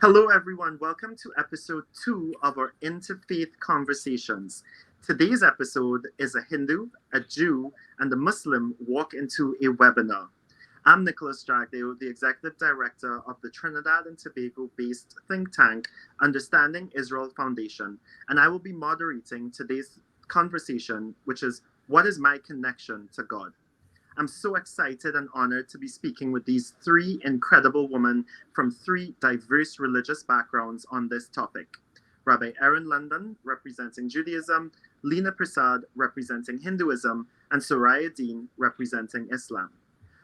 Hello, everyone. Welcome to episode 2 of our Interfaith Conversations. Today's episode is a Hindu, a Jew, and a Muslim walk into a webinar. I'm Nicholas Dragdale, the Executive Director of the Trinidad and Tobago based think tank Understanding Israel Foundation, and I will be moderating today's conversation, which is What is my connection to God? I'm so excited and honored to be speaking with these three incredible women from three diverse religious backgrounds on this topic. Rabbi Eryn London, representing Judaism, Leena Persaud, representing Hinduism, and Soraya Deen, representing Islam.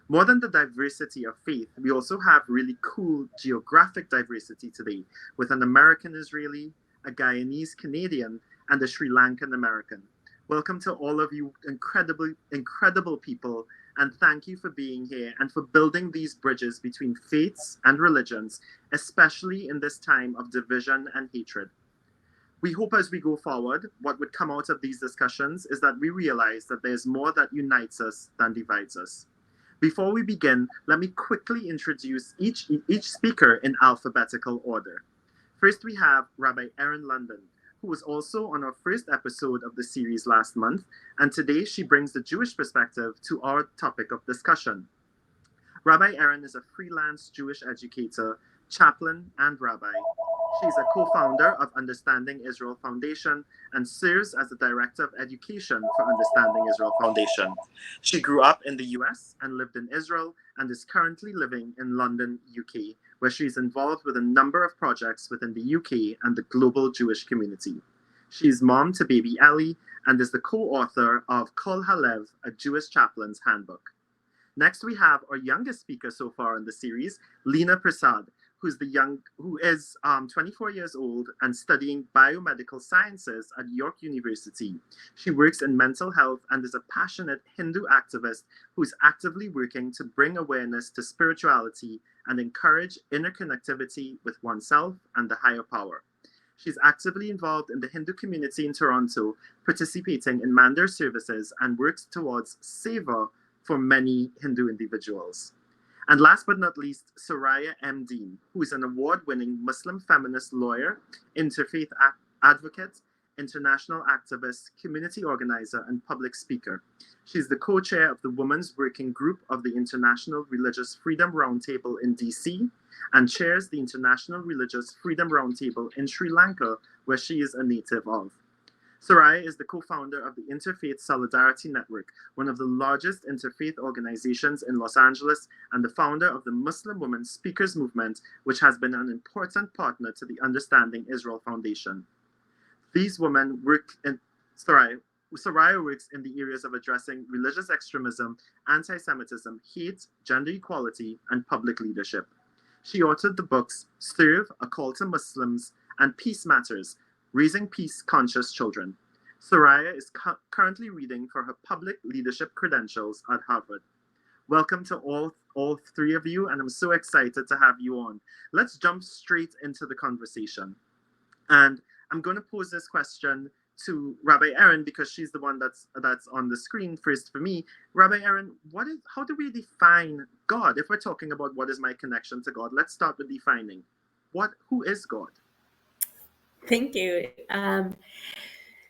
More than the diversity of faith, we also have really cool geographic diversity today, with an American Israeli, a Guyanese Canadian, and a Sri Lankan American. Welcome to all of you incredible people, and thank you for being here and for building these bridges between faiths and religions, especially in this time of division and hatred. We hope as we go forward, what would come out of these discussions is that we realize that there's more that unites us than divides us. Before we begin, let me quickly introduce each speaker in alphabetical order. First, we have Rabbi Eryn London, who was also on our first episode of the series last month, and today she brings the Jewish perspective to our topic of discussion. Rabbi Eryn is a freelance Jewish educator, chaplain, and rabbi. She's a co-founder of Understanding Israel Foundation and serves as the Director of Education for Understanding Israel Foundation. She grew up in the US and lived in Israel and is currently living in London, UK, where she is involved with a number of projects within the UK and the global Jewish community. She is mom to baby Ellie and is the co-author of Kol Halev, a Jewish Chaplain's Handbook. Next, we have our youngest speaker so far in the series, Leena Persaud, who is 24 years old and studying biomedical sciences at York University. She works in mental health and is a passionate Hindu activist who is actively working to bring awareness to spirituality and encourage interconnectivity with oneself and the higher power. She's actively involved in the Hindu community in Toronto, participating in Mandir services and works towards seva for many Hindu individuals. And last but not least, Soraya M. Deen, who is an award-winning Muslim feminist lawyer, interfaith advocate, international activist, community organizer, and public speaker. She's the co-chair of the Women's Working Group of the International Religious Freedom Roundtable in DC, and chairs the International Religious Freedom Roundtable in Sri Lanka, where she is a native of. Soraya is the co-founder of the Interfaith Solidarity Network, one of the largest interfaith organizations in Los Angeles, and the founder of the Muslim Women Speakers Movement, which has been an important partner to the Understanding Israel Foundation. These women Soraya works in the areas of addressing religious extremism, anti-Semitism, hate, gender equality, and public leadership. She authored the books Serve, A Call to Muslims, and Peace Matters, Raising Peace-Conscious Children. Soraya is currently reading for her public leadership credentials at Harvard. Welcome to all three of you, and I'm so excited to have you on. Let's jump straight into the conversation. And I'm going to pose this question to Rabbi Eryn because she's the one that's on the screen first for me. Rabbi Eryn, how do we define God? If we're talking about what is my connection to God, let's start with defining. Who is God? Thank you.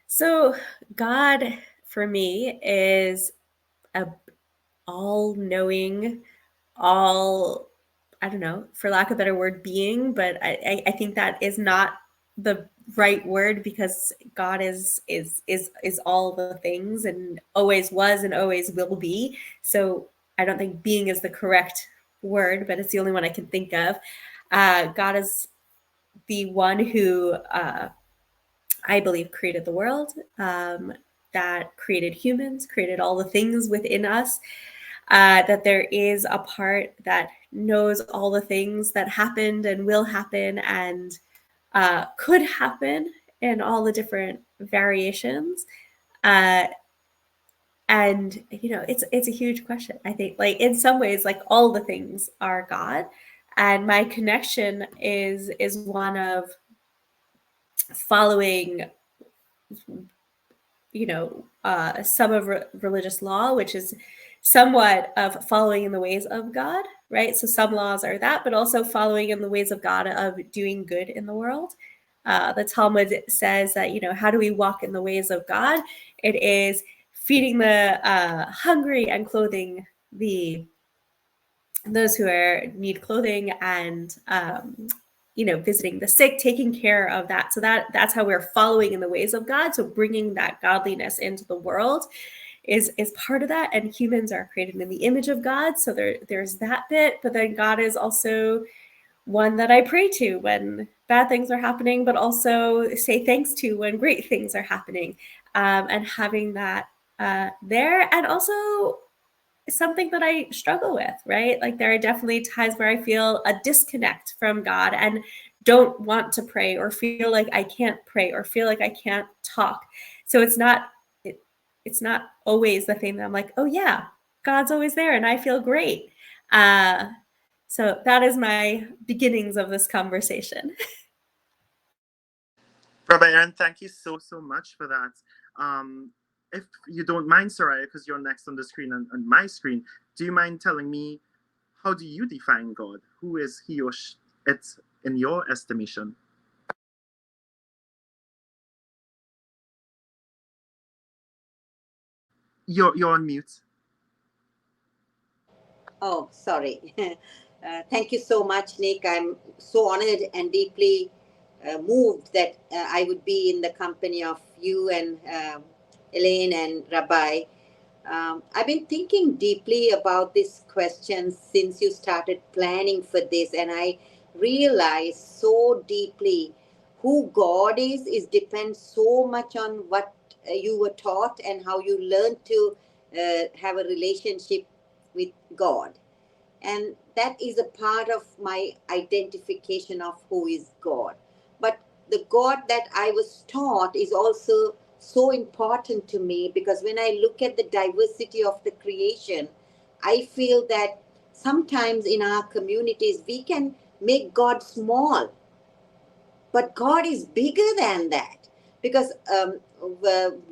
So God for me is a all-knowing, I don't know, for lack of a better word, being, but I think that is not the right word because God is all the things and always was and always will be. So I don't think being is the correct word, but it's the only one I can think of. God is the one who I believe created the world, that created humans, created all the things within us, that there is a part that knows all the things that happened and will happen and could happen in all the different variations. And it's a huge question. I think, like, in some ways, like, all the things are God, and my connection is one of following, some of religious law, which is somewhat of following in the ways of God, right? So some laws are that, but also following in the ways of God of doing good in the world. The Talmud says that, how do we walk in the ways of God? It is feeding the hungry and clothing those who need clothing, and visiting the sick, taking care of that. So that's how we're following in the ways of God. So bringing that godliness into the world is part of that. And humans are created in the image of God, so there's that bit. But then God is also one that I pray to when bad things are happening, but also say thanks to when great things are happening, and having that there. And also something that I struggle with, right? Like there are definitely times where I feel a disconnect from God and don't want to pray, or feel like I can't pray, or feel like I can't talk. So it's not always the thing that I'm like, oh yeah, God's always there and I feel great. So that is my beginnings of this conversation. Rabbi Eryn, thank you so, so much for that. If you don't mind, Soraya, because you're next on the screen and on my screen, do you mind telling me, how do you define God? Who is he or it in your estimation? You're on mute. Oh, sorry. Thank you so much, Nick. I'm so honored and deeply moved that I would be in the company of you and Elaine and Rabbi. I've been thinking deeply about this question since you started planning for this, and I realized so deeply who God is depends so much on what you were taught and how you learned to have a relationship with God. And that is a part of my identification of who is God. But the God that I was taught is also so important to me, because when I look at the diversity of the creation, I feel that sometimes in our communities we can make God small, but God is bigger than that, because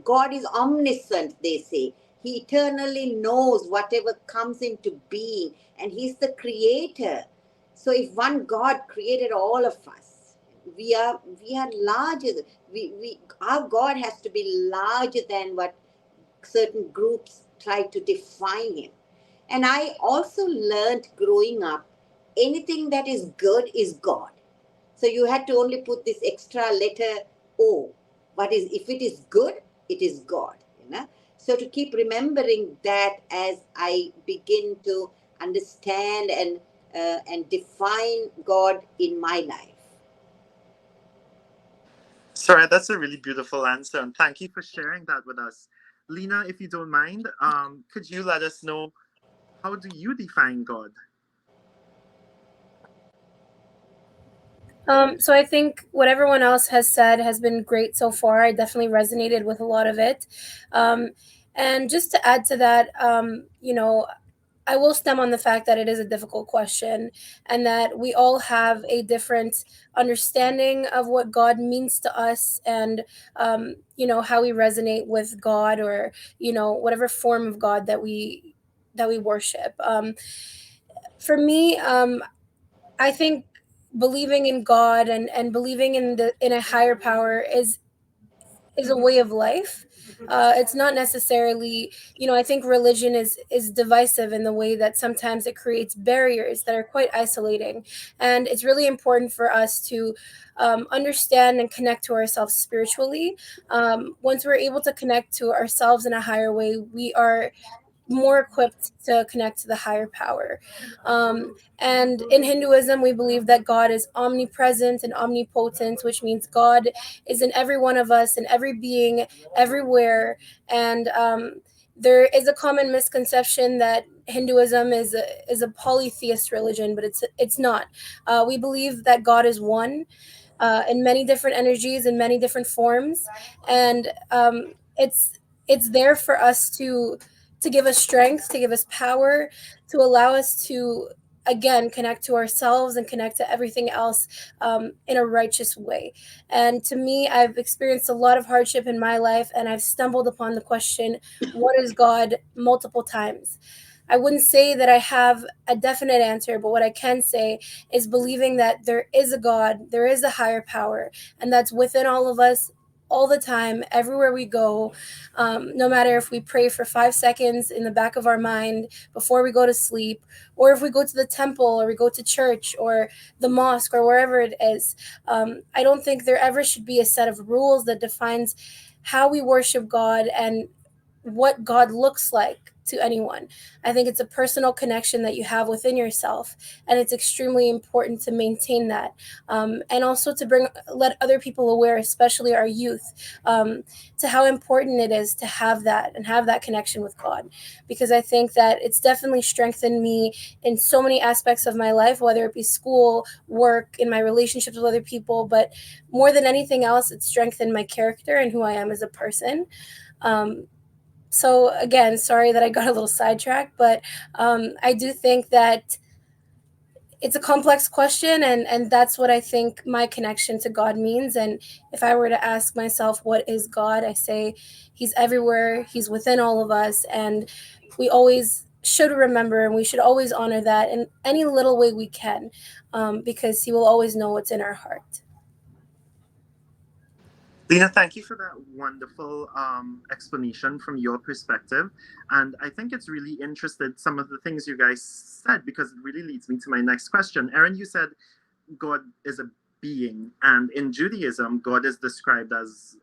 God is omniscient, they say. He eternally knows whatever comes into being, and He's the creator. So if one God created all of us, we are larger. Our God has to be larger than what certain groups try to define Him. And I also learned growing up, anything that is good is God. So you had to only put this extra letter O. But if it is good, it is God. So to keep remembering that as I begin to understand and define God in my life. Sorry, that's a really beautiful answer, and thank you for sharing that with us. Leena, if you don't mind, could you let us know, how do you define God? So I think what everyone else has said has been great so far. I definitely resonated with a lot of it. And just to add to that, I will stem on the fact that it is a difficult question, and that we all have a different understanding of what God means to us, and how we resonate with God, or whatever form of God that we worship. For me, I think believing in God, and believing in a higher power is a way of life. It's not necessarily, I think religion is divisive in the way that sometimes it creates barriers that are quite isolating, and it's really important for us to understand and connect to ourselves spiritually. Once we're able to connect to ourselves in a higher way, we are more equipped to connect to the higher power. And in Hinduism, we believe that God is omnipresent and omnipotent, which means God is in every one of us, in every being, everywhere. And there is a common misconception that Hinduism is a polytheist religion, but it's not. We believe that God is one, in many different energies, in many different forms, and it's there for us to give us strength, to give us power, to allow us to again connect to ourselves and connect to everything else, in a righteous way. And to me, I've experienced a lot of hardship in my life, and I've stumbled upon the question, what is God, multiple times. I wouldn't say that I have a definite answer, but what I can say is believing that there is a God, there is a higher power, and that's within all of us all the time, everywhere we go. No matter if we pray for 5 seconds in the back of our mind before we go to sleep, or if we go to the temple, or we go to church, or the mosque, or wherever it is. I don't think there ever should be a set of rules that defines how we worship God and what God looks like to anyone. I think it's a personal connection that you have within yourself, and it's extremely important to maintain that, and also to let other people aware, especially our youth, to how important it is to have that and have that connection with God, because I think that it's definitely strengthened me in so many aspects of my life, whether it be school, work, in my relationships with other people, but more than anything else, it's strengthened my character and who I am as a person. So again, sorry that I got a little sidetracked, but I do think that it's a complex question, and that's what I think my connection to God means. And if I were to ask myself, what is God? I say he's everywhere, he's within all of us, and we always should remember, and we should always honor that in any little way we can, because he will always know what's in our heart. Leena, thank you for that wonderful explanation from your perspective. And I think it's really interesting, some of the things you guys said, because it really leads me to my next question. Eryn, you said God is a being, and in Judaism, God is described as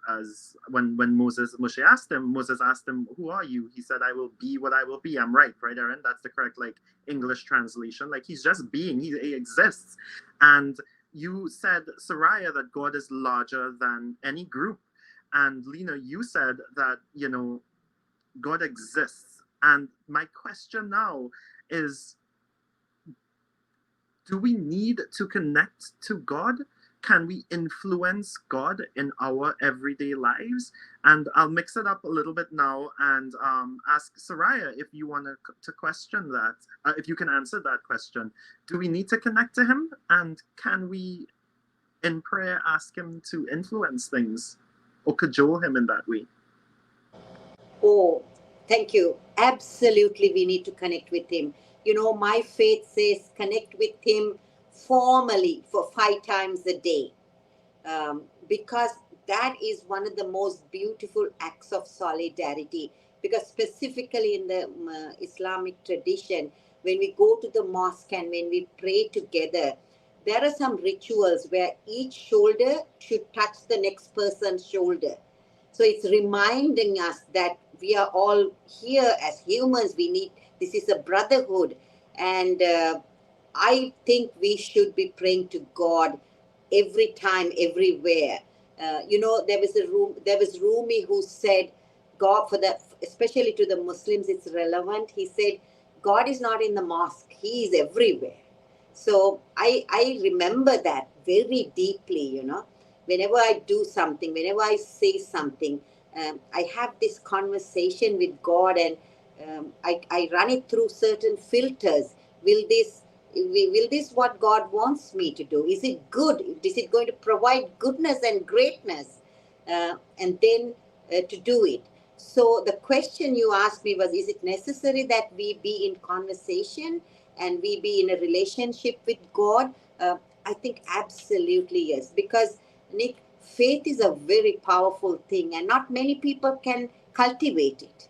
when Moshe asked him, who are you? He said, I will be what I will be. I'm right, Eryn? That's the correct English translation. He's just being, he exists. And you said, Soraya, that God is larger than any group. And Leena, you said that, God exists. And my question now is, do we need to connect to God? Can we influence God in our everyday lives? And I'll mix it up a little bit now and ask Soraya if you want to question that, if you can answer that question. Do we need to connect to him? And can we, in prayer, ask him to influence things or cajole him in that way? Oh, thank you. Absolutely, we need to connect with him. My faith says connect with him formally for 5 times a day, because that is one of the most beautiful acts of solidarity. Because specifically in the Islamic tradition, when we go to the mosque and when we pray together, there are some rituals where each shoulder should touch the next person's shoulder. So it's reminding us that we are all here as humans. This is a brotherhood. And I think we should be praying to God every time, everywhere. There was Rumi who said, God, especially to the Muslims, it's relevant. He said, God is not in the mosque. He is everywhere. So I remember that very deeply, Whenever I do something, whenever I say something, I have this conversation with God, and I run it through certain filters. Will this what God wants me to do? Is it good? Is it going to provide goodness and greatness? And then to do it. So the question you asked me was, is it necessary that we be in conversation and we be in a relationship with God? I think absolutely yes, because Nick, faith is a very powerful thing, and not many people can cultivate it.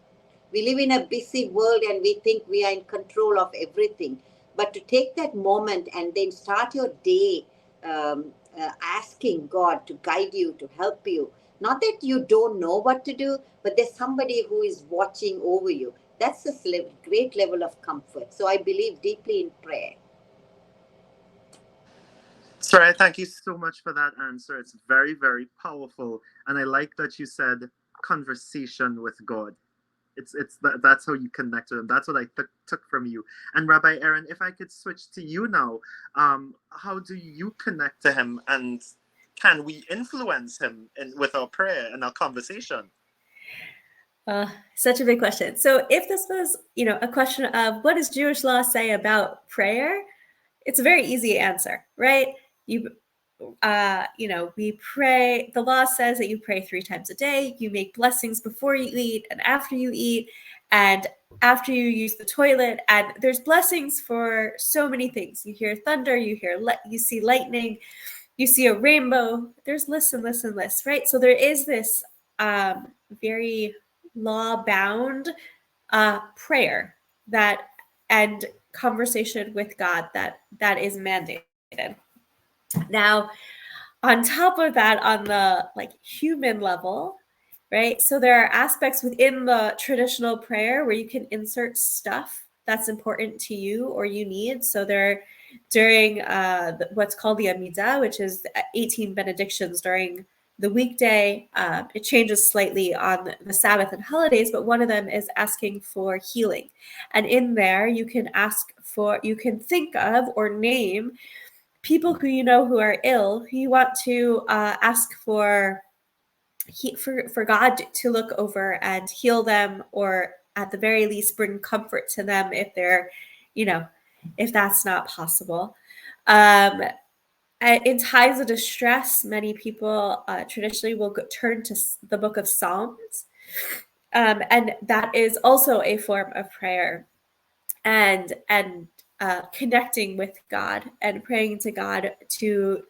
We live in a busy world and we think we are in control of everything. But to take that moment and then start your day asking God to guide you, to help you, not that you don't know what to do, but there's somebody who is watching over you. That's a great level of comfort. So I believe deeply in prayer. Soraya, thank you so much for that answer. It's very, very powerful. And I like that you said conversation with God. That's how you connect to him. That's what I took from you. And Rabbi Eryn, if I could switch to you now, how do you connect to him, and can we influence him with our prayer and our conversation? Such a big question. So if this was, a question of what does Jewish law say about prayer, it's a very easy answer, right? We pray. The law says that you pray 3 times a day. You make blessings before you eat and after you eat. and after you use the toilet, and there's blessings for so many things. You hear thunder, you see lightning, you see a rainbow. There's lists and lists and lists, right? So there is this very law-bound prayer that and conversation with God that is mandated. Now, on top of that, on the human level, right? So there are aspects within the traditional prayer where you can insert stuff that's important to you or you need. So there, during what's called the Amidah, which is 18 benedictions during the weekday, it changes slightly on the Sabbath and holidays, but one of them is asking for healing. And in there, you can think of or name people who you know who are ill, who you want to ask for God to look over and heal them, or at the very least bring comfort to them if they're, if that's not possible. In times of distress, many people traditionally will turn to the book of Psalms, and that is also a form of prayer, and connecting with God and praying to God to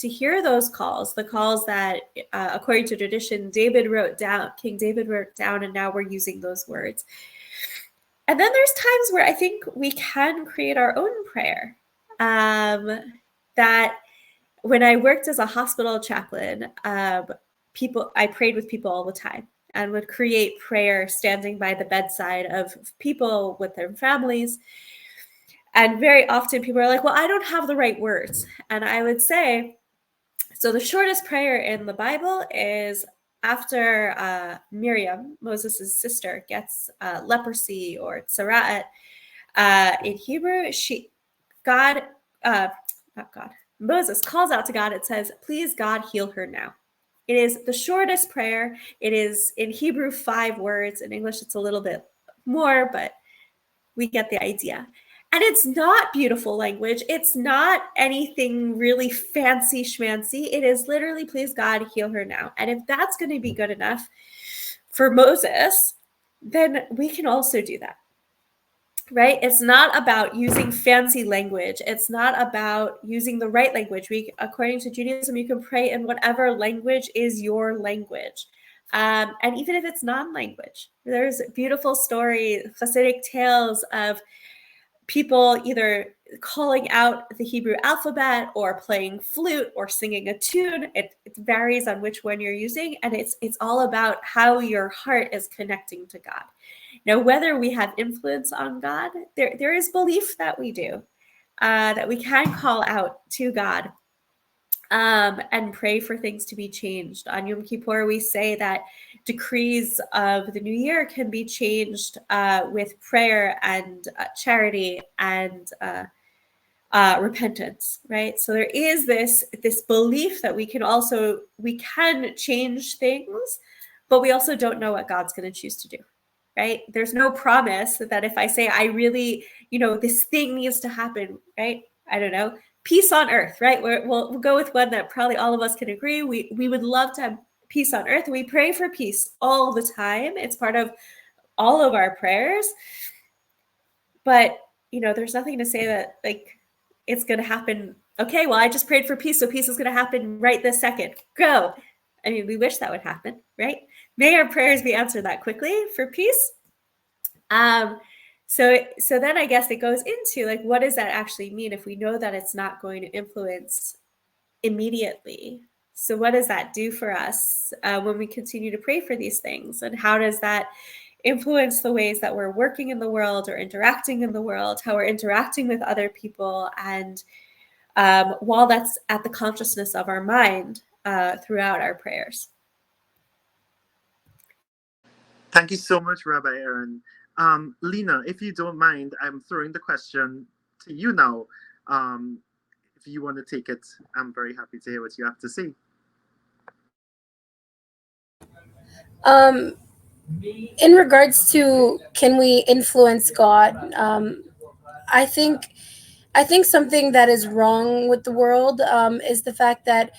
hear those calls, the calls that, according to tradition, King David wrote down, and now we're using those words. And then there's times where I think we can create our own prayer. That when I worked as a hospital chaplain, I prayed with people all the time and would create prayer standing by the bedside of people with their families. And very often people are like, well, I don't have the right words. And I would say, so the shortest prayer in the Bible is after Miriam, Moses' sister, gets leprosy or tzaraat. In Hebrew, Moses calls out to God. It says, please, God, heal her now. It is the shortest prayer. It is in Hebrew 5 words. In English, it's a little bit more, but we get the idea. And it's not beautiful language. It's not anything really fancy schmancy. It is literally, please, God, heal her now. And if that's going to be good enough for Moses, then we can also do that. Right? It's not about using fancy language. It's not about using the right language. According to Judaism, you can pray in whatever language is your language. And even if it's non-language, there's beautiful stories, Hasidic tales of people either calling out the Hebrew alphabet or playing flute or singing a tune. It varies on which one you're using. And it's all about how your heart is connecting to God. Now, whether we have influence on God, there is belief that we do, that we can call out to God and pray for things to be changed. On Yom Kippur, we say that decrees of the new year can be changed with prayer and charity and repentance, right? So there is this belief that we can change things, but we also don't know what God's going to choose to do. Right? There's no promise that if I say, I really, this thing needs to happen, right? I don't know, peace on earth, right? We'll go with one that probably all of us can agree. We would love to have peace on earth. We pray for peace all the time. It's part of all of our prayers. But, there's nothing to say that it's going to happen. Okay, well, I just prayed for peace, so peace is going to happen right this second. Go. I mean, we wish that would happen, right? May our prayers be answered that quickly for peace. So then I guess it goes into what does that actually mean if we know that it's not going to influence immediately? So what does that do for us when we continue to pray for these things? And how does that influence the ways that we're working in the world or interacting in the world, how we're interacting with other people? And while that's at the consciousness of our mind throughout our prayers. Thank you so much, Rabbi Eryn. Leena, if you don't mind, I'm throwing the question to you now. If you want to take it, I'm very happy to hear what you have to say. In regards to can we influence God, I think something that is wrong with the world is the fact that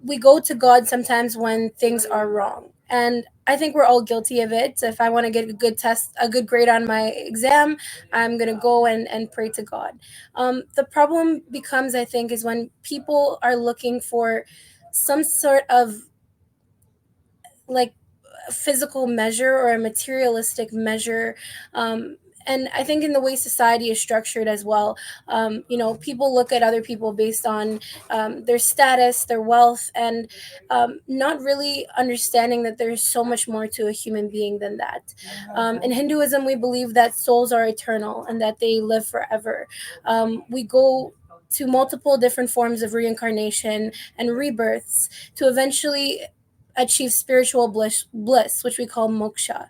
we go to God sometimes when things are wrong. And I think we're all guilty of it. So if I want to get a good grade on my exam, I'm going to go and pray to God. The problem becomes, I think, is when people are looking for some sort of like physical measure or a materialistic measure. And I think in the way society is structured as well, people look at other people based on their status, their wealth, and not really understanding that there's so much more to a human being than that. In Hinduism, we believe that souls are eternal and that they live forever. We go to multiple different forms of reincarnation and rebirths to eventually achieve spiritual bliss, which we call moksha.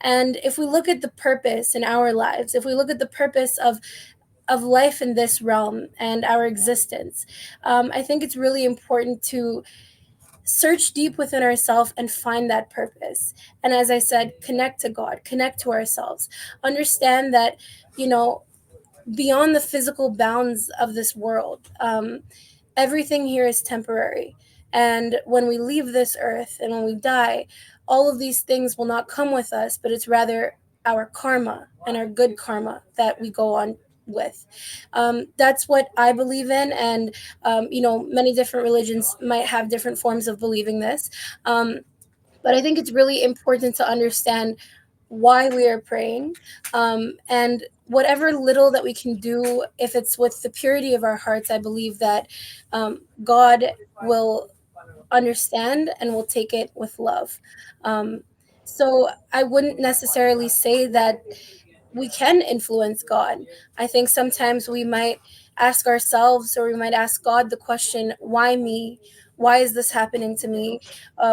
And if we look at the purpose in our lives, if we look at the purpose of life in this realm and our existence, I think it's really important to search deep within ourselves and find that purpose. And as I said, connect to God, connect to ourselves, understand that, beyond the physical bounds of this world, everything here is temporary. And when we leave this earth and when we die, all of these things will not come with us, but it's rather our karma and our good karma that we go on with. That's what I believe in. And, many different religions might have different forms of believing this. But I think it's really important to understand why we are praying, and whatever little that we can do, if it's with the purity of our hearts, I believe that God will understand and will take it with love. So I wouldn't necessarily say that we can influence God. I think sometimes we might ask ourselves, or we might ask God the question, why me? Why is this happening to me?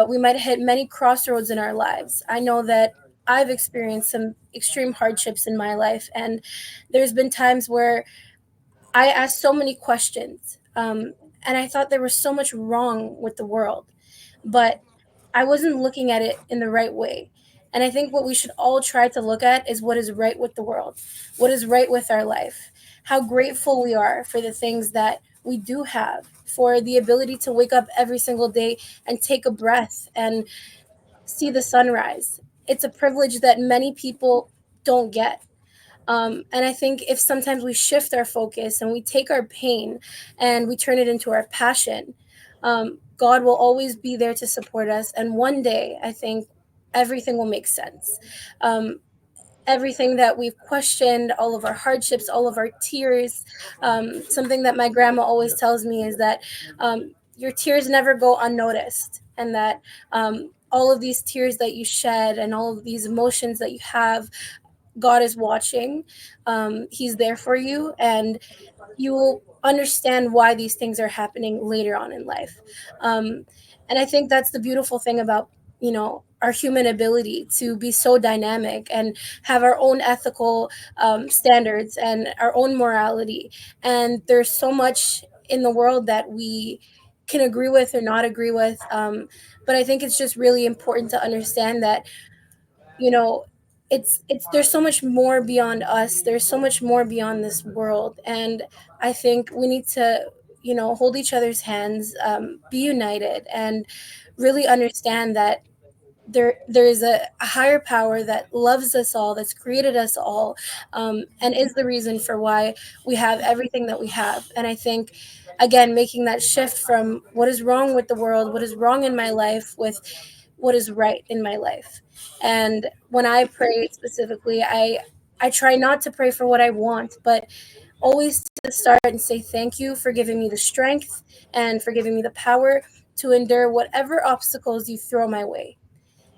We might hit many crossroads in our lives. I know that I've experienced some extreme hardships in my life, and there's been times where I asked so many questions, and I thought there was so much wrong with the world, but I wasn't looking at it in the right way. And I think what we should all try to look at is what is right with the world, what is right with our life, how grateful we are for the things that we do have, for the ability to wake up every single day and take a breath and see the sunrise. It's a privilege that many people don't get. And I think if sometimes we shift our focus and we take our pain and we turn it into our passion, God will always be there to support us. And one day, I think everything will make sense. Um, Everything that we've questioned, all of our hardships, all of our tears. Something that my grandma always tells me is that your tears never go unnoticed, and that all of these tears that you shed and all of these emotions that you have, God is watching. He's there for you, and you will understand why these things are happening later on in life. Um, and I think that's the beautiful thing about, our human ability to be so dynamic and have our own ethical standards and our own morality. And there's so much in the world that we can agree with or not agree with. But I think it's just really important to understand that, you know it's there's so much more beyond us, there's so much more beyond this world. And I think we need to, hold each other's hands, be united, and really understand that there is a higher power that loves us all, that's created us all, and is the reason for why we have everything that we have. And I think, again, making that shift from what is wrong with the world, what is wrong in my life, with what is right in my life. And when I pray specifically, I try not to pray for what I want, but always to start and say thank you for giving me the strength and for giving me the power to endure whatever obstacles you throw my way.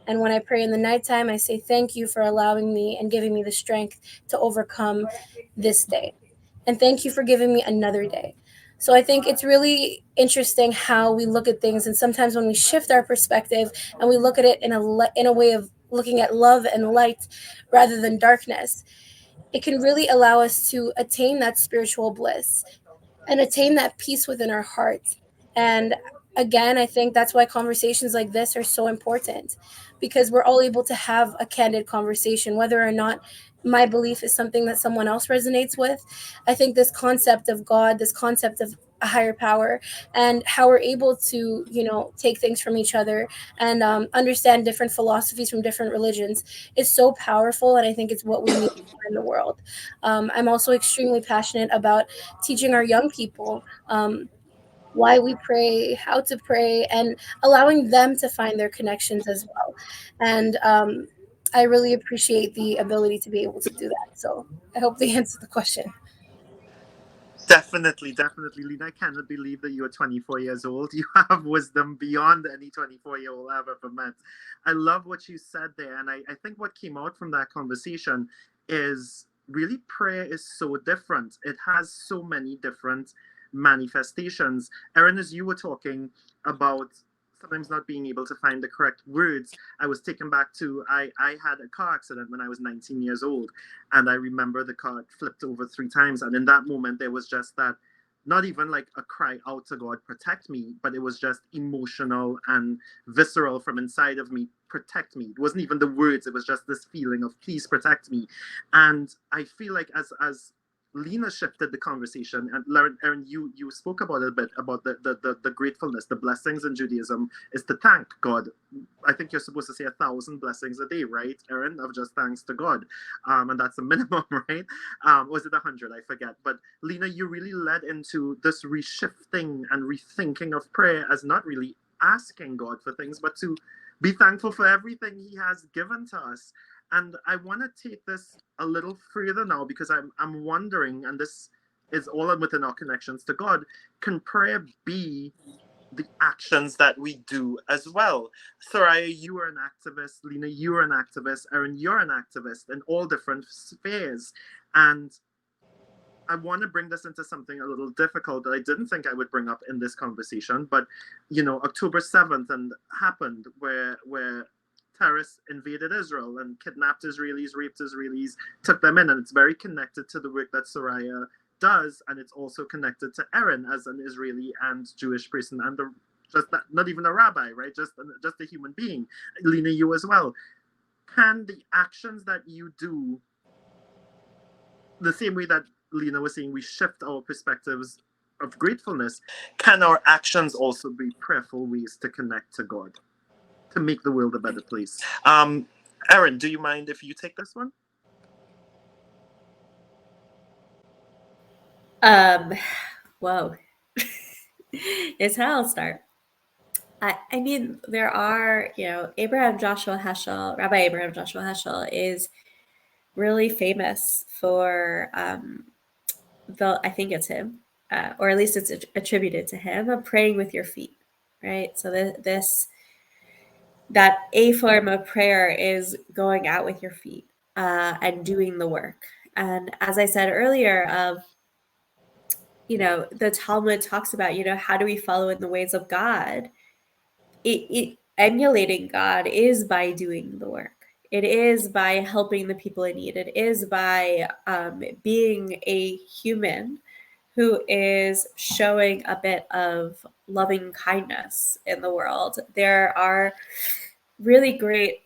And when I pray in the nighttime, I say thank you for allowing me and giving me the strength to overcome this day. And thank you for giving me another day. So I think it's really interesting how we look at things. And sometimes when we shift our perspective and we look at it in a way of looking at love and light rather than darkness, it can really allow us to attain that spiritual bliss and attain that peace within our hearts. And again, I think that's why conversations like this are so important, because we're all able to have a candid conversation, whether or not my belief is something that someone else resonates with. I think this concept of God, this concept of a higher power, and how we're able to, take things from each other and understand different philosophies from different religions is so powerful. And I think it's what we need in the world. I'm also extremely passionate about teaching our young people why we pray, how to pray, and allowing them to find their connections as well. And I really appreciate the ability to be able to do that. So I hope they answer the question. Definitely, definitely, Leena. I cannot believe that you are 24 years old. You have wisdom beyond any 24-year-old I've ever met. I love what you said there. And I think what came out from that conversation is really prayer is so different. It has so many different manifestations. Eryn, as you were talking about sometimes not being able to find the correct words, I was taken back to I had a car accident when I was 19 years old. And I remember the car flipped over 3 times. And in that moment, there was just that, not even like a cry out to God, protect me, but it was just emotional and visceral from inside of me, protect me. It wasn't even the words, it was just this feeling of please protect me. And I feel like as Leena shifted the conversation, and Eryn, you spoke about it a bit about the gratefulness, the blessings in Judaism is to thank God. I think you're supposed to say 1,000 blessings a day, right, Eryn, of just thanks to God, and that's a minimum, right? Was it 100? I forget. But Leena, you really led into this reshifting and rethinking of prayer as not really asking God for things, but to be thankful for everything He has given to us. And I want to take this a little further now because I'm wondering, and this is all within our connections to God, can prayer be the actions that we do as well? Soraya, you are an activist. Leena, you are an activist. Eryn, you're an activist in all different spheres. And I want to bring this into something a little difficult that I didn't think I would bring up in this conversation. But, October 7th and happened where terrorists invaded Israel and kidnapped Israelis, raped Israelis, took them in. And it's very connected to the work that Soraya does. And it's also connected to Eryn as an Israeli and Jewish person and just that, not even a rabbi, right? Just a human being. Leena, you as well. Can the actions that you do, the same way that Leena was saying, we shift our perspectives of gratefulness, can our actions also be prayerful ways to connect to God, to make the world a better place? Eryn, do you mind if you take this one? Whoa. It's how I'll start. I mean, there are, Rabbi Abraham Joshua Heschel is really famous for I think it's him, or at least it's attributed to him, of praying with your feet, right? So that a form of prayer is going out with your feet and doing the work. And as I said earlier, the Talmud talks about, how do we follow in the ways of God? Emulating God is by doing the work. It is by helping the people in need. It is by being a human who is showing a bit of loving kindness in the world. There are really great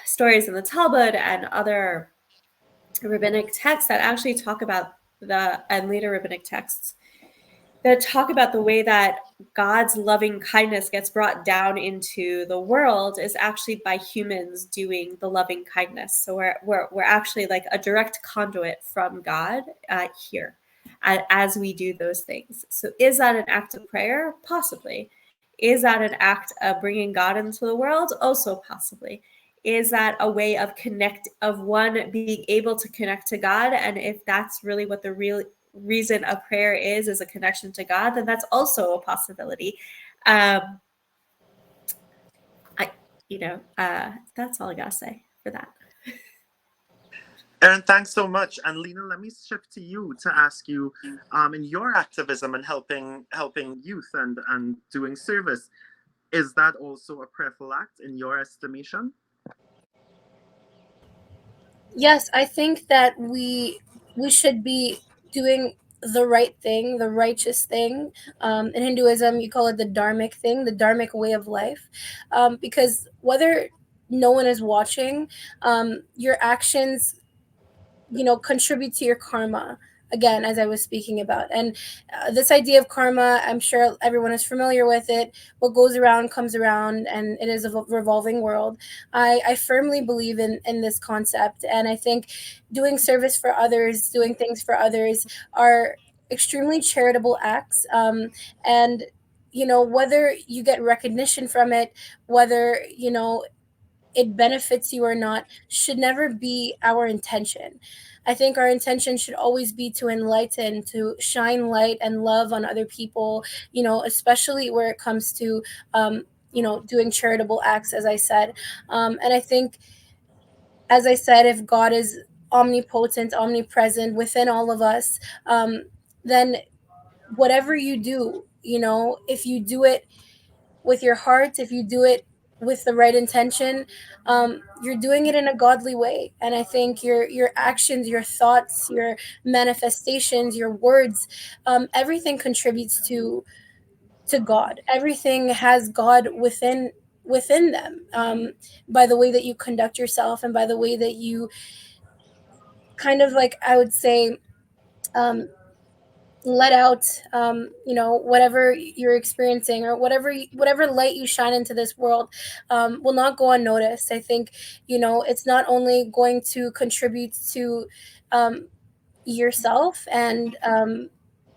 stories in the Talmud and other rabbinic texts that actually talk about and later rabbinic texts that talk about the way that God's loving kindness gets brought down into the world is actually by humans doing the loving kindness. So we're actually like a direct conduit from God here as we do those things. So is that an act of prayer? Possibly. Is that an act of bringing God into the world? Also possibly. Is that a way of one being able to connect to God? And if that's really what the real reason of prayer is a connection to God, then that's also a possibility. That's all I gotta say for that. Eryn, thanks so much. And Leena, let me shift to you to ask you, in your activism and helping youth and doing service, is that also a prayerful act in your estimation? Yes, I think that we should be doing the right thing, the righteous thing. In Hinduism, you call it the dharmic thing, the dharmic way of life, because whether no one is watching, your actions, contribute to your karma again, as I was speaking about. And this idea of karma, I'm sure everyone is familiar with it. What goes around comes around, and it is a revolving world. I firmly believe in this concept, and I think doing service for others, doing things for others, are extremely charitable acts. And whether you get recognition from it, whether it benefits you or not, should never be our intention. I think our intention should always be to enlighten, to shine light and love on other people, especially where it comes to doing charitable acts, as I said. And I think, as I said, if God is omnipotent, omnipresent within all of us, then whatever you do, if you do it with your heart, if you do it with the right intention, you're doing it in a godly way. And I think your actions, your thoughts, your manifestations, your words, everything contributes to God. Everything has God within them, by the way that you conduct yourself and by the way that you kind of, like, I would say, um, let out, whatever you're experiencing, or whatever light you shine into this world, will not go unnoticed. I think it's not only going to contribute to um, yourself and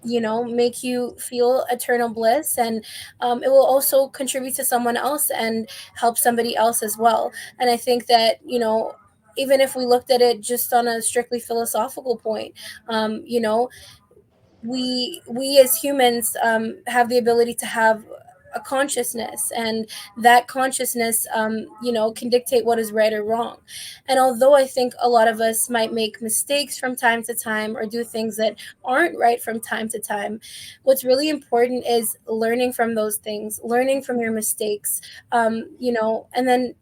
make you feel eternal bliss, and it will also contribute to someone else and help somebody else as well. And I think that even if we looked at it just on a strictly philosophical point, we as humans have the ability to have a consciousness, and that consciousness can dictate what is right or wrong. And although I think a lot of us might make mistakes from time to time, or do things that aren't right from time to time, what's really important is learning from those things, learning from your mistakes, and then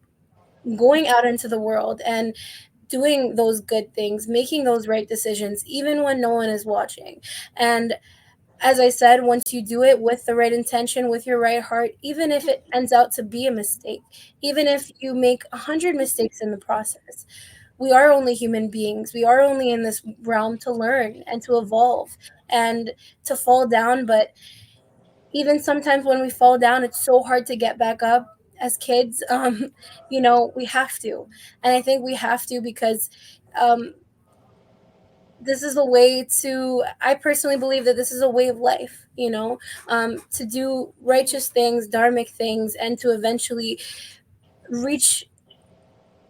going out into the world and doing those good things, making those right decisions, even when no one is watching. And as I said, once you do it with the right intention, with your right heart, even if it ends out to be a mistake, even if you make 100 mistakes in the process, we are only human beings. We are only in this realm to learn and to evolve and to fall down. But even sometimes when we fall down, it's so hard to get back up. As kids, we have to. And I think we have to because um, this is a way to, I personally believe that this is a way of life, to do righteous things, dharmic things, and to eventually reach,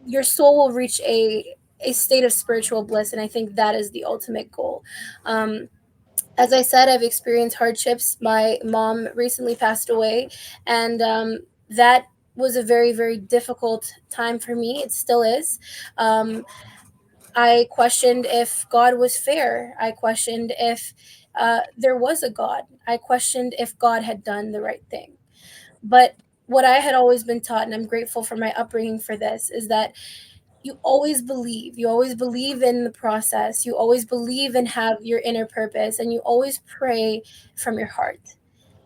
your soul will reach a state of spiritual bliss. And I think that is the ultimate goal. As I said, I've experienced hardships. My mom recently passed away, and that was a very, very difficult time for me. It still is. I questioned if God was fair. I questioned if there was a God. I questioned if God had done the right thing. But what I had always been taught, and I'm grateful for my upbringing for this, is that you always believe. You always believe in the process. You always believe and have your inner purpose, and you always pray from your heart.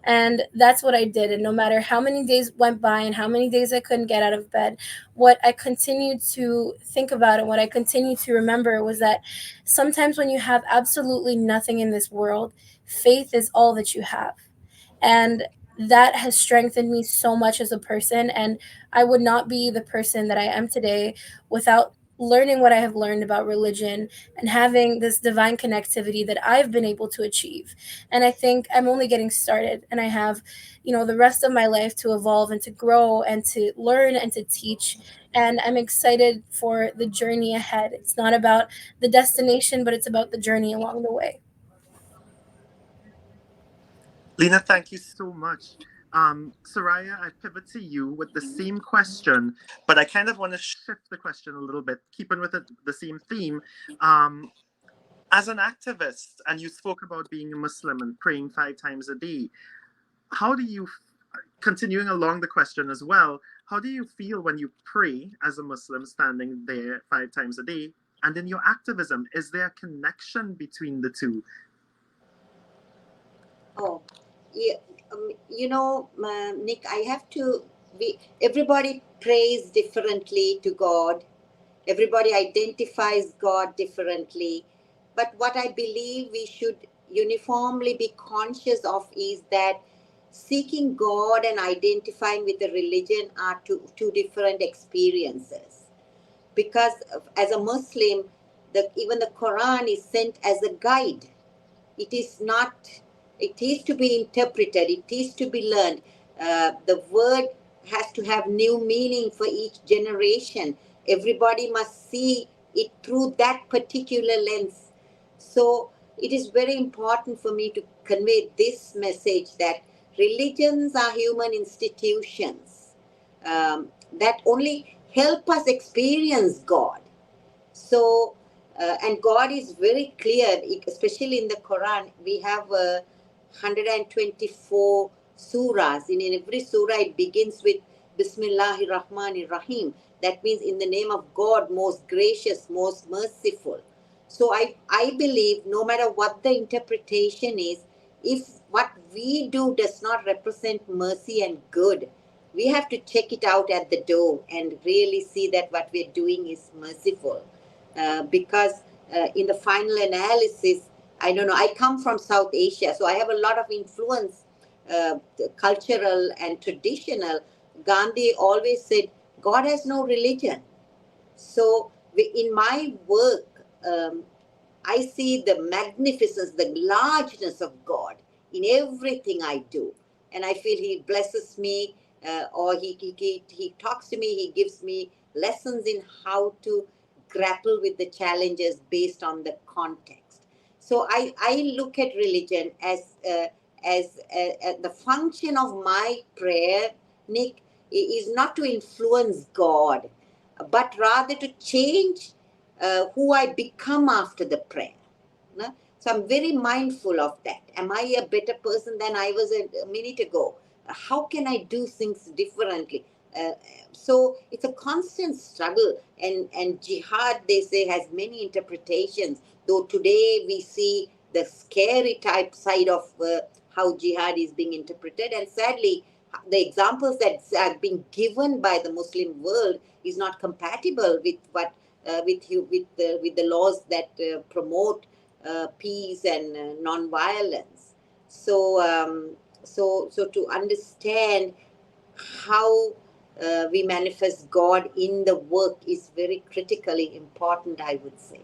And that's what I did. And no matter how many days went by and how many days I couldn't get out of bed, what I continued to think about and what I continued to remember was that sometimes when you have absolutely nothing in this world, faith is all that you have. And that has strengthened me so much as a person. And I would not be the person that I am today without learning what I have learned about religion and having this divine connectivity that I've been able to achieve. And I think I'm only getting started, and I have, the rest of my life to evolve and to grow and to learn and to teach. And I'm excited for the journey ahead. It's not about the destination, but it's about the journey along the way. Leena, thank you so much. Soraya, I pivot to you with the same question, but I kind of want to shift the question a little bit, keeping with the same theme. As an activist, and you spoke about being a Muslim and praying 5 times a day, how do you, continuing along the question as well, how do you feel when you pray as a Muslim standing there 5 times a day? And in your activism, is there a connection between the two? Oh, yeah, Nick, I have to everybody prays differently to God. Everybody identifies God differently. But what I believe we should uniformly be conscious of is that seeking God and identifying with a religion are two different experiences. Because as a Muslim, even the Quran is sent as a guide. It is not, it is to be interpreted, it is to be learned. The word has to have new meaning for each generation. Everybody must see it through that particular lens. So it is very important for me to convey this message that religions are human institutions that only help us experience God. So, and God is very clear, especially in the Quran. We have 124 surahs. In every surah, it begins with Bismillahir Rahmanir Rahim. That means in the name of God, most gracious, most merciful. So I believe no matter what the interpretation is, if what we do does not represent mercy and good, we have to check it out at the door and really see that what we're doing is merciful. Because in the final analysis, I don't know, I come from South Asia, so I have a lot of influence, cultural and traditional. Gandhi always said, God has no religion. So in my work, I see the magnificence, the largeness of God in everything I do. And I feel He blesses me, or he talks to me, He gives me lessons in how to grapple with the challenges based on the context. So I look at religion as the function of my prayer, Nick, is not to influence God, but rather to change who I become after the prayer. No? So I'm very mindful of that. Am I a better person than I was a minute ago? How can I do things differently? So it's a constant struggle. And jihad, they say, has many interpretations. Though today we see the scary type side of how jihad is being interpreted. And sadly, the examples that are being given by the Muslim world is not compatible with what with the laws that promote peace and non-violence. So to understand how we manifest God in the work is very critically important, I would say.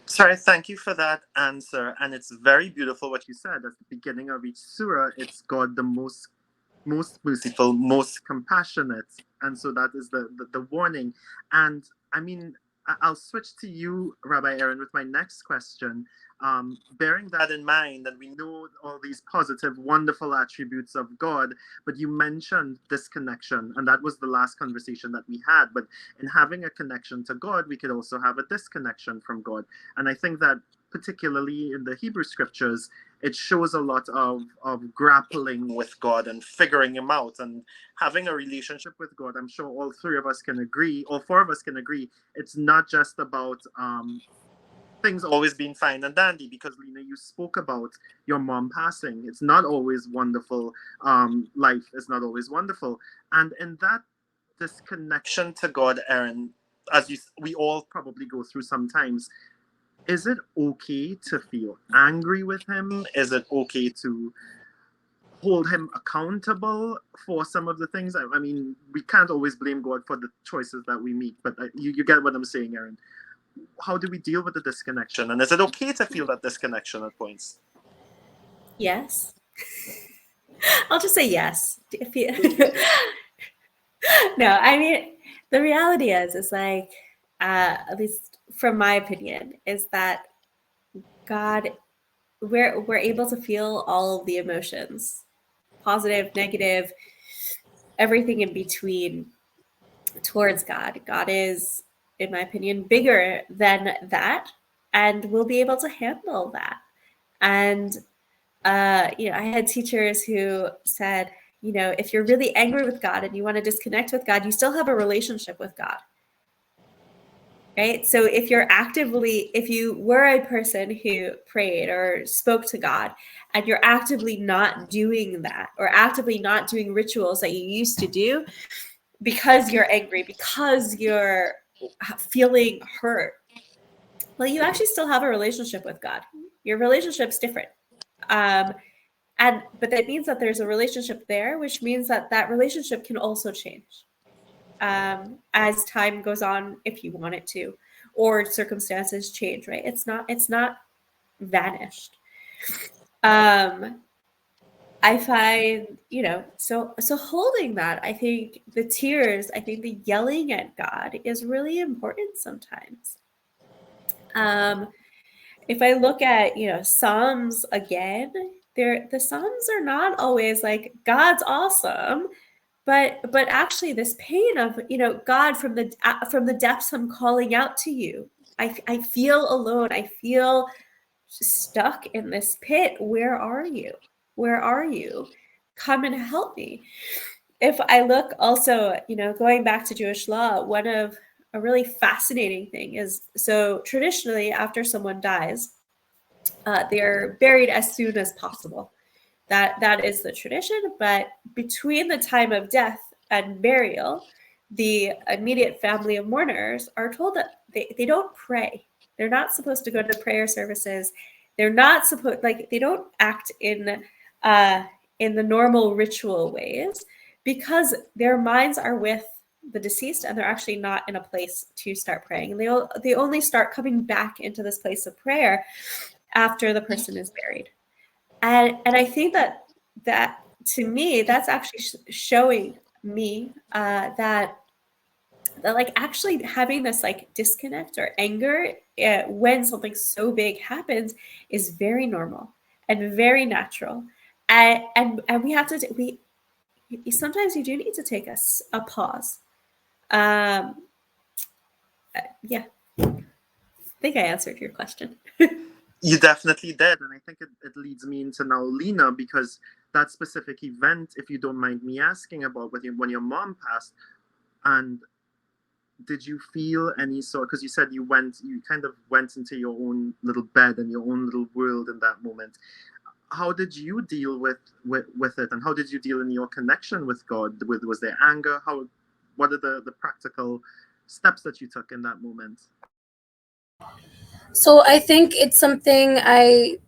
Sorry, thank you for that answer. And it's very beautiful what you said at the beginning of each surah. It's God the most merciful, most compassionate. And so that is the warning. And I mean, I'll switch to you, Rabbi Eryn, with my next question. Bearing that in mind, and we know all these positive, wonderful attributes of God, but you mentioned disconnection, and that was the last conversation that we had. But in having a connection to God, we could also have a disconnection from God. And I think that particularly in the Hebrew scriptures, it shows a lot of grappling with God and figuring Him out and having a relationship with God. I'm sure all three of us can agree, all four of us can agree, it's not just about things always being fine and dandy, because Leena, you spoke about your mom passing. It's not always wonderful. Life is not always wonderful. And in that disconnection to God, Eryn, we all probably go through sometimes, is it okay to feel angry with Him? Is it okay to hold Him accountable for some of the things? I mean, we can't always blame God for the choices that we make, but you get what I'm saying, Eryn. How do we deal with the disconnection? And is it okay to feel that disconnection at points? Yes. I'll just say yes. If you No, I mean, the reality is like, at least from my opinion, is that God, we're able to feel all of the emotions, positive, negative, everything in between, towards God. God is, in my opinion, bigger than that, and we'll be able to handle that. And I had teachers who said, if you're really angry with God and you want to disconnect with God, you still have a relationship with God. Right? So if you were a person who prayed or spoke to God and you're actively not doing that, or actively not doing rituals that you used to do because you're angry, because you're feeling hurt, well, you actually still have a relationship with God. Your relationship's different. But that means that there's a relationship there, which means that that relationship can also change as time goes on, if you want it to, or circumstances change, right? It's not vanished. I find, so holding that, I think the tears, I think the yelling at God is really important sometimes. If I look at, Psalms again, the Psalms are not always like God's awesome, but actually this pain of, God, from the depths I'm calling out to you. I feel alone. I feel stuck in this pit. Where are you? Where are you? Come and help me. If I look also, going back to Jewish law, one of a really fascinating thing is, so traditionally after someone dies, they're buried as soon as possible. That is the tradition. But between the time of death and burial, the immediate family of mourners are told that they don't pray. They're not supposed to go to prayer services. They're not supposed, like, they don't act in the normal ritual ways, because their minds are with the deceased and they're actually not in a place to start praying. And they only start coming back into this place of prayer after the person is buried. And I think that to me, that's actually showing me that like actually having this like disconnect or anger when something so big happens is very normal and very natural. And we have to, sometimes you do need to take a pause. Yeah, I think I answered your question. You definitely did, and I think it leads me into now Leena, because that specific event, if you don't mind me asking about, when your mom passed, and did you feel any sort, because you said you kind of went into your own little bed and your own little world in that moment. How did you deal with it, and how did you deal in your connection with God? Was there anger? What are the practical steps that you took in that moment? So I think it's something I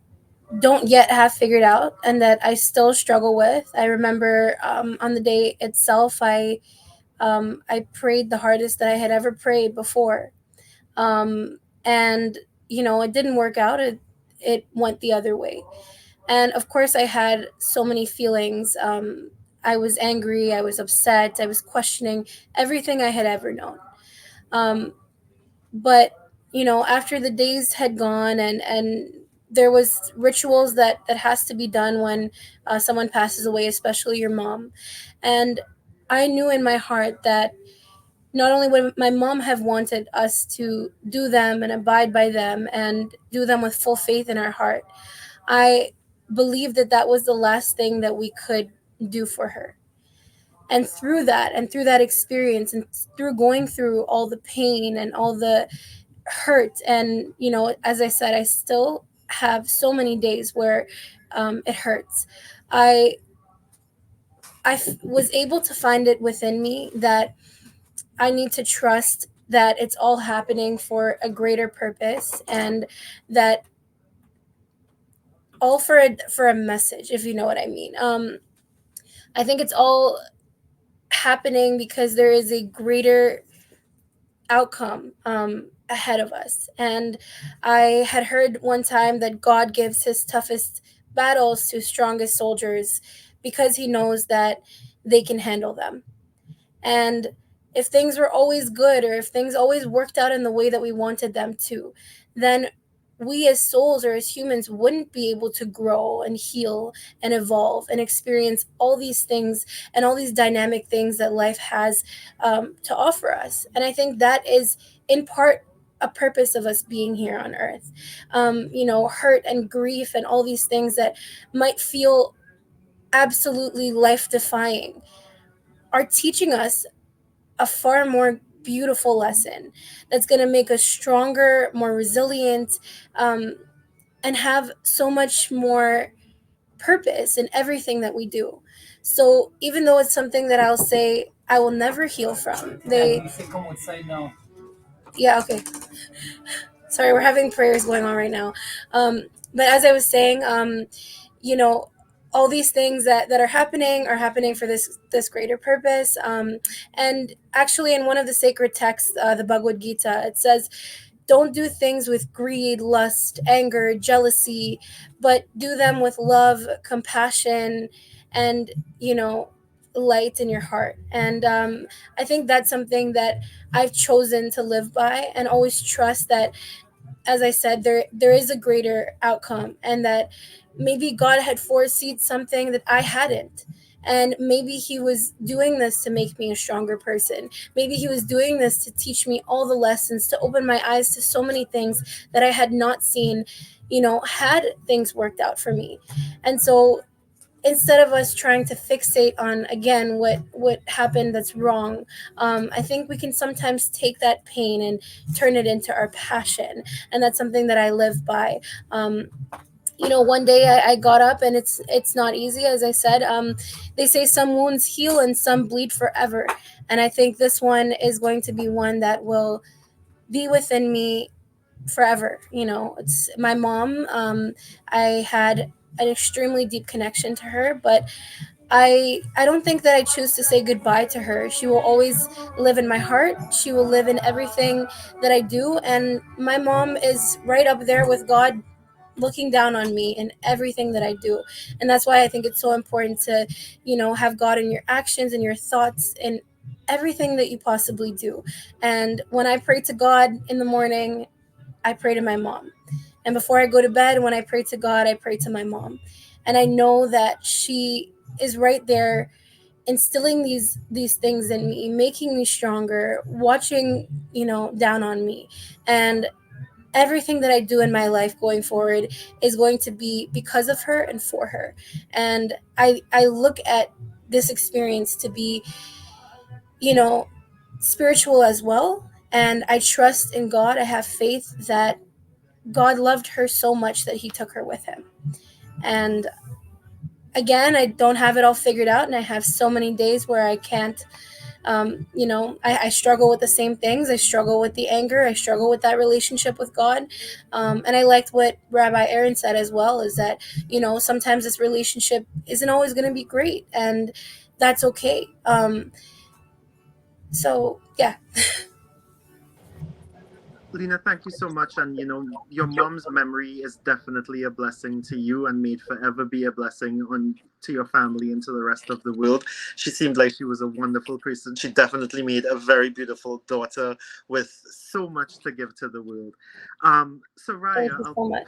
don't yet have figured out and that I still struggle with. I remember on the day itself, I prayed the hardest that I had ever prayed before. And, it didn't work out. It went the other way. And of course, I had so many feelings. I was angry. I was upset. I was questioning everything I had ever known. But, after the days had gone and there was rituals that has to be done when someone passes away, especially your mom. And I knew in my heart that not only would my mom have wanted us to do them and abide by them and do them with full faith in our heart, I believed that that was the last thing that we could do for her. And through that experience and through going through all the pain and all the hurt, and as I said, I still have so many days where it hurts. I was able to find it within me that I need to trust that it's all happening for a greater purpose, and that all for a message, if you know what I mean. I think it's all happening because there is a greater outcome ahead of us. And I had heard one time that God gives his toughest battles to strongest soldiers because he knows that they can handle them. And if things were always good, or if things always worked out in the way that we wanted them to, then we as souls or as humans wouldn't be able to grow and heal and evolve and experience all these things and all these dynamic things that life has to offer us. And I think that is in part a purpose of us being here on earth. Hurt and grief and all these things that might feel absolutely life-defying are teaching us a far more beautiful lesson that's going to make us stronger, more resilient, and have so much more purpose in everything that we do. So even though it's something that I'll say I will never heal from, yeah, okay. Sorry, we're having prayers going on right now. But as I was saying, you know, all these things that are happening for this greater purpose. And actually, in one of the sacred texts, the Bhagavad Gita, it says, "Don't do things with greed, lust, anger, jealousy, but do them with love, compassion, and light in your heart." And I think that's something that I've chosen to live by, and always trust that, as I said, there is a greater outcome, and that maybe God had foreseen something that I hadn't. And maybe he was doing this to make me a stronger person. Maybe he was doing this to teach me all the lessons, to open my eyes to so many things that I had not seen, had things worked out for me. And so, instead of us trying to fixate on, again, what happened that's wrong, I think we can sometimes take that pain and turn it into our passion. And that's something that I live by. One day I got up, and it's not easy, as I said. They say some wounds heal and some bleed forever, and I think this one is going to be one that will be within me forever. It's my mom. I had an extremely deep connection to her, but I don't think that I choose to say goodbye to her. She will always live in my heart. She will live in everything that I do, and my mom is right up there with God, looking down on me in everything that I do. And that's why I think it's so important to, have God in your actions and your thoughts and everything that you possibly do. And when I pray to God in the morning, I pray to my mom. And before I go to bed, when I pray to God, I pray to my mom. And I know that she is right there, instilling these things in me, making me stronger, watching, down on me. And everything that I do in my life going forward is going to be because of her and for her. And I look at this experience to be, spiritual as well. And I trust in God. I have faith that God loved her so much that he took her with him. And again, I don't have it all figured out, and I have so many days where I can't. I struggle with the same things. I struggle with the anger. I struggle with that relationship with God. And I liked what Rabbi Eryn said as well, is that, sometimes this relationship isn't always going to be great, and that's okay. So, yeah. Leena, thank you so much. And your mom's memory is definitely a blessing to you, and may it forever be a blessing to your family and to the rest of the world. She seemed like she was a wonderful person. She definitely made a very beautiful daughter with so much to give to the world. Thank Soraya, you so much.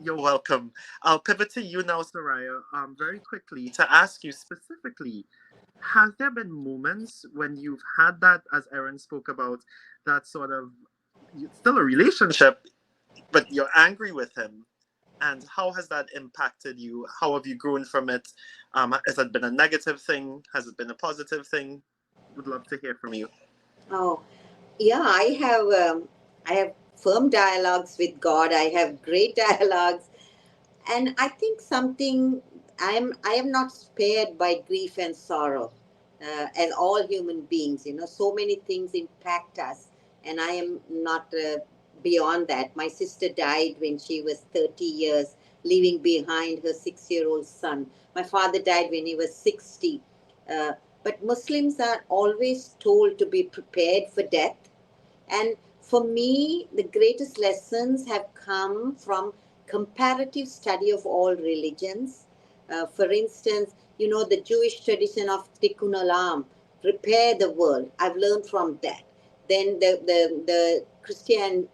you're welcome. I'll pivot to you now, Soraya, very quickly to ask you specifically, has there been moments when you've had that, as Eryn spoke about, that sort of, it's still a relationship, but you're angry with him? And how has that impacted you? How have you grown from it? Has it been a negative thing? Has it been a positive thing? Would love to hear from you. Oh, yeah, I have firm dialogues with God. I have great dialogues, and I think something I am not spared by grief and sorrow, as all human beings. So many things impact us, and I am not beyond that. My sister died when she was 30 years, leaving behind her 6-year-old son. My father died when he was 60. Uh, but Muslims are always told to be prepared for death, and for me, the greatest lessons have come from comparative study of all religions. For instance, the Jewish tradition of Tikkun Olam, repair the world. I've learned from that. Then the Christian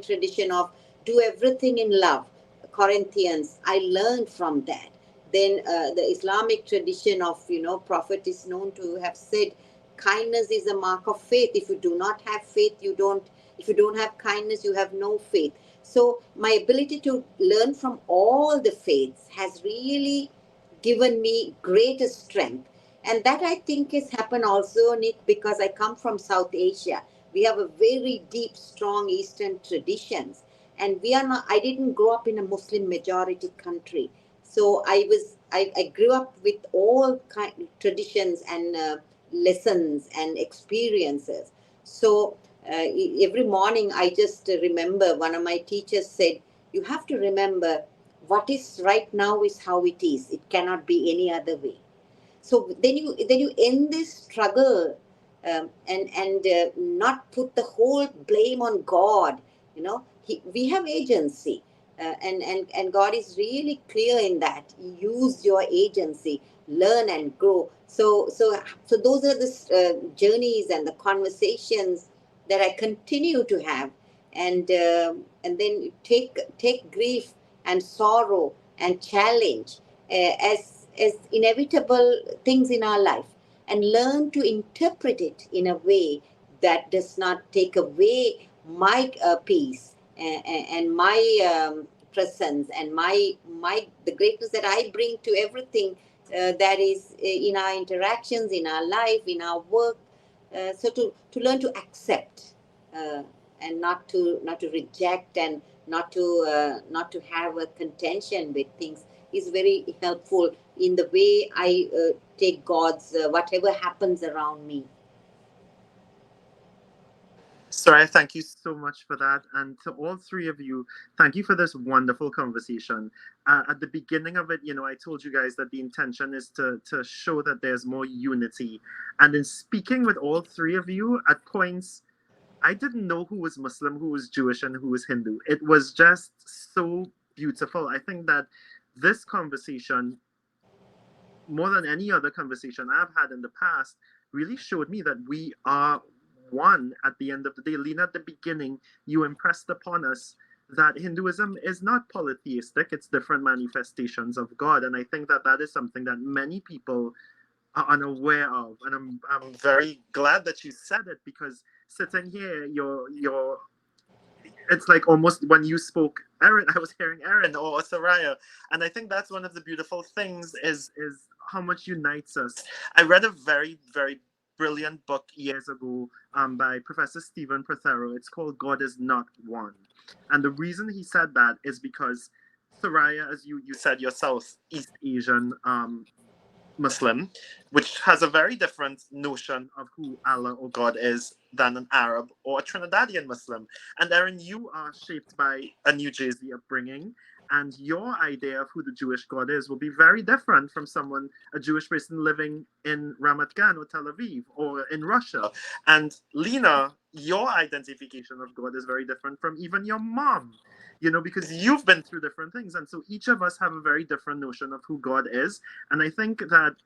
tradition of do everything in love, Corinthians. I learned from that. Then the Islamic tradition of, Prophet is known to have said, kindness is a mark of faith. If you do not have faith, if you don't have kindness, you have no faith. So my ability to learn from all the faiths has really given me greater strength. And that, I think, has happened also, Nick, because I come from South Asia. We have a very deep, strong Eastern traditions. And I didn't grow up in a Muslim majority country. So I grew up with all traditions and lessons and experiences. So Every morning, I just remember one of my teachers said, "You have to remember what is right now is how it is. It cannot be any other way." So then you end this struggle, and not put the whole blame on God. We have agency, and God is really clear in that. Use your agency, learn and grow. So those are the journeys and the conversations that I continue to have, and then take grief and sorrow and challenge as inevitable things in our life, and learn to interpret it in a way that does not take away my peace, and my presence, and my the greatness that I bring to everything that is in our interactions, in our life, in our work. So to learn to accept, and not to reject, and not to have a contention with things, is very helpful in the way I take God's whatever happens around me. Soraya, thank you so much for that. And to all three of you, thank you for this wonderful conversation. At the beginning of it, I told you guys that the intention is to show that there's more unity. And in speaking with all three of you, at points, I didn't know who was Muslim, who was Jewish, and who was Hindu. It was just so beautiful. I think that this conversation, more than any other conversation I've had in the past, really showed me that we are one at the end of the day. Leena, at the beginning, you impressed upon us that Hinduism is not polytheistic, it's different manifestations of God. And I think that that is something that many people are unaware of. And I'm very glad that you said it, because sitting here, you're it's like almost when you spoke, Eryn, I was hearing Eryn or Soraya, and I think that's one of the beautiful things is how much unites us. I read a very very brilliant book years ago by Professor Stephen Prothero. It's called God is Not One, and the reason he said that is because Soraya, as you said, you're Southeast Asian Muslim, which has a very different notion of who Allah or God is than an Arab or a Trinidadian Muslim. And Eryn, you are shaped by a New Jersey upbringing, and your idea of who the Jewish God is will be very different from a Jewish person living in Ramat Gan or Tel Aviv or in Russia. And Leena, your identification of God is very different from even your mom, because you've been through different things. And so each of us have a very different notion of who God is. And I think that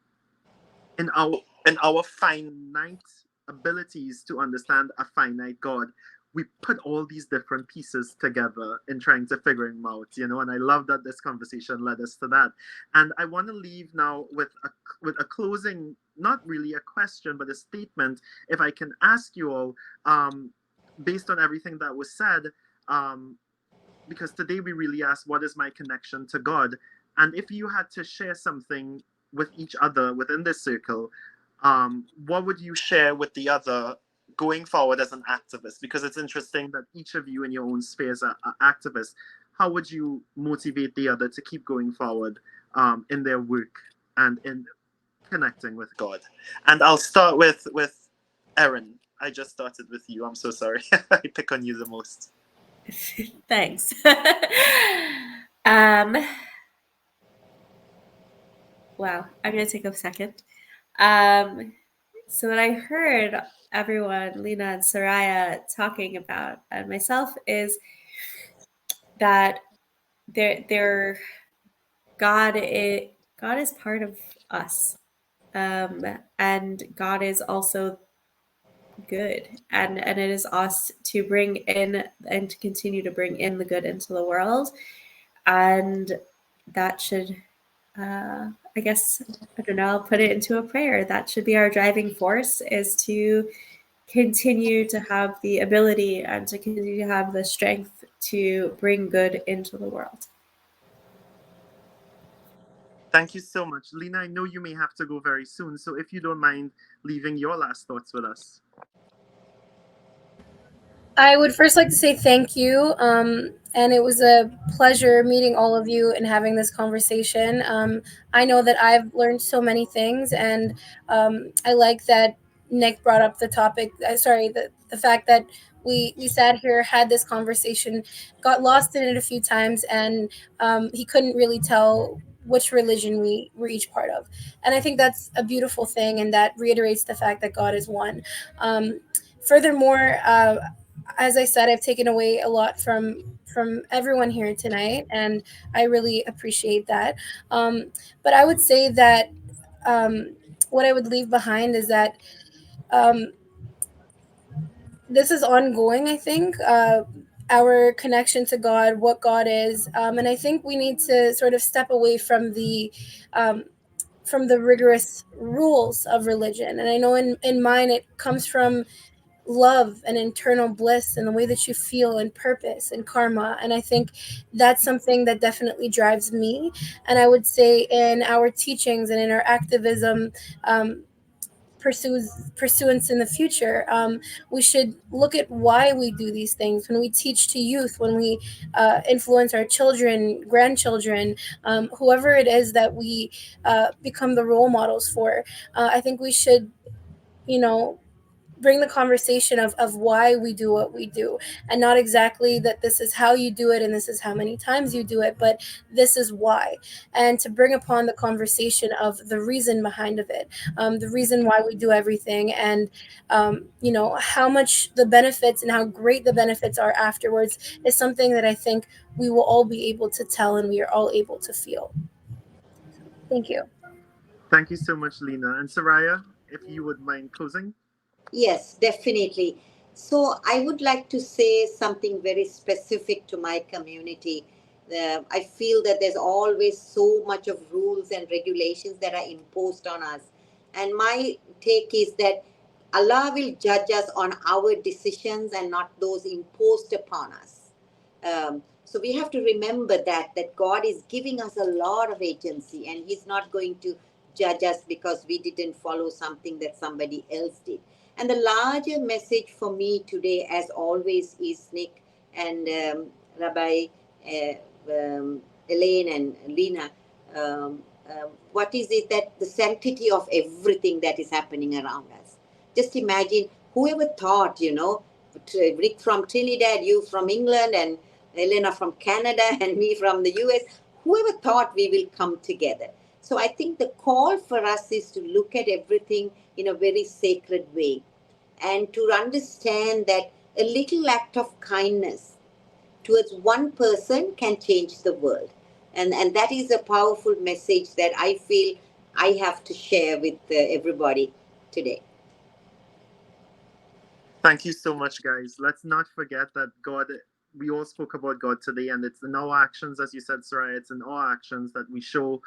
in our finite abilities to understand a finite God, we put all these different pieces together in trying to figure him out, and I love that this conversation led us to that. And I want to leave now with a closing, not really a question, but a statement, if I can ask you all, based on everything that was said, because today we really asked, what is my connection to God? And if you had to share something with each other within this circle, what would you share with the other going forward as an activist? Because it's interesting that each of you in your own spheres are activists. How would you motivate the other to keep going forward in their work and in connecting with God? And I'll start with Eryn. I just started with you. I'm so sorry. I pick on you the most. Thanks. Wow, I'm gonna take a second. So what I heard everyone, Leena and Soraya, talking about, and myself, is that God is part of us, and God is also good, and it is us to bring in and to continue to bring in the good into the world, and that should, I guess, I don't know, I'll put it into a prayer. That should be our driving force, is to continue to have the ability and to continue to have the strength to bring good into the world. Thank you so much. Leena, I know you may have to go very soon, so if you don't mind leaving your last thoughts with us. I would first like to say thank you. And it was a pleasure meeting all of you and having this conversation. I know that I've learned so many things, and I like that Nick brought up the topic. Sorry, the fact that we sat here, had this conversation, got lost in it a few times, and he couldn't really tell which religion we were each part of. And I think that's a beautiful thing, and that reiterates the fact that God is one. Furthermore, as I said, I've taken away a lot from everyone here tonight, and I really appreciate that. But I would say that what I would leave behind is that um, this is ongoing. I think our connection to God, what God is, and I think we need to sort of step away um, from the rigorous rules of religion. And I know in mine it comes from love and internal bliss and the way that you feel and purpose and karma. And I think that's something that definitely drives me. And I would say in our teachings and in our activism, pursuance in the future, we should look at why we do these things. When we teach to youth, when we influence our children, grandchildren, whoever it is that we become the role models for, I think we should, you know, bring the conversation of why we do what we do, and not exactly that this is how you do it and this is how many times you do it, but this is why. And to bring upon the conversation of the reason behind of it, the reason why we do everything, and how much the benefits and how great the benefits are afterwards is something that I think we will all be able to tell and we are all able to feel. Thank you. Thank you so much, Leena. And Soraya, if you would mind closing. Yes, definitely. So I would like to say something very specific to my community. I feel that there's always so much of rules and regulations that are imposed on us. And my take is that Allah will judge us on our decisions and not those imposed upon us. So we have to remember that God is giving us a lot of agency, and He's not going to judge us because we didn't follow something that somebody else did. And the larger message for me today, as always, is Nick and Rabbi Elaine and Leena. What is it that the sanctity of everything that is happening around us? Just imagine, whoever thought, Rick from Trinidad, you from England, and Elena from Canada, and me from the US, whoever thought we will come together? So I think the call for us is to look at everything in a very sacred way, and to understand that a little act of kindness towards one person can change the world. And that is a powerful message that I feel I have to share with everybody today. Thank you so much, guys. Let's not forget that God, we all spoke about God today, and it's in our actions, as you said, Soraya, it's in our actions that we show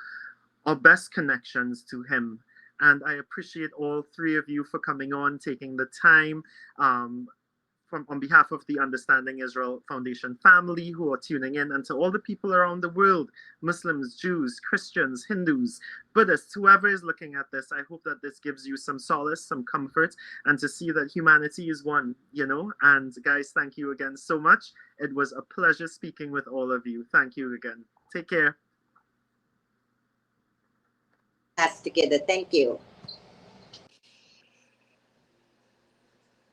our best connections to Him. And I appreciate all three of you for coming on, taking the time, on behalf of the Understanding Israel Foundation family who are tuning in, and to all the people around the world, Muslims, Jews, Christians, Hindus, Buddhists, whoever is looking at this. I hope that this gives you some solace, some comfort, and to see that humanity is one, And guys, thank you again so much. It was a pleasure speaking with all of you. Thank you again. Take care. Us together. Thank you.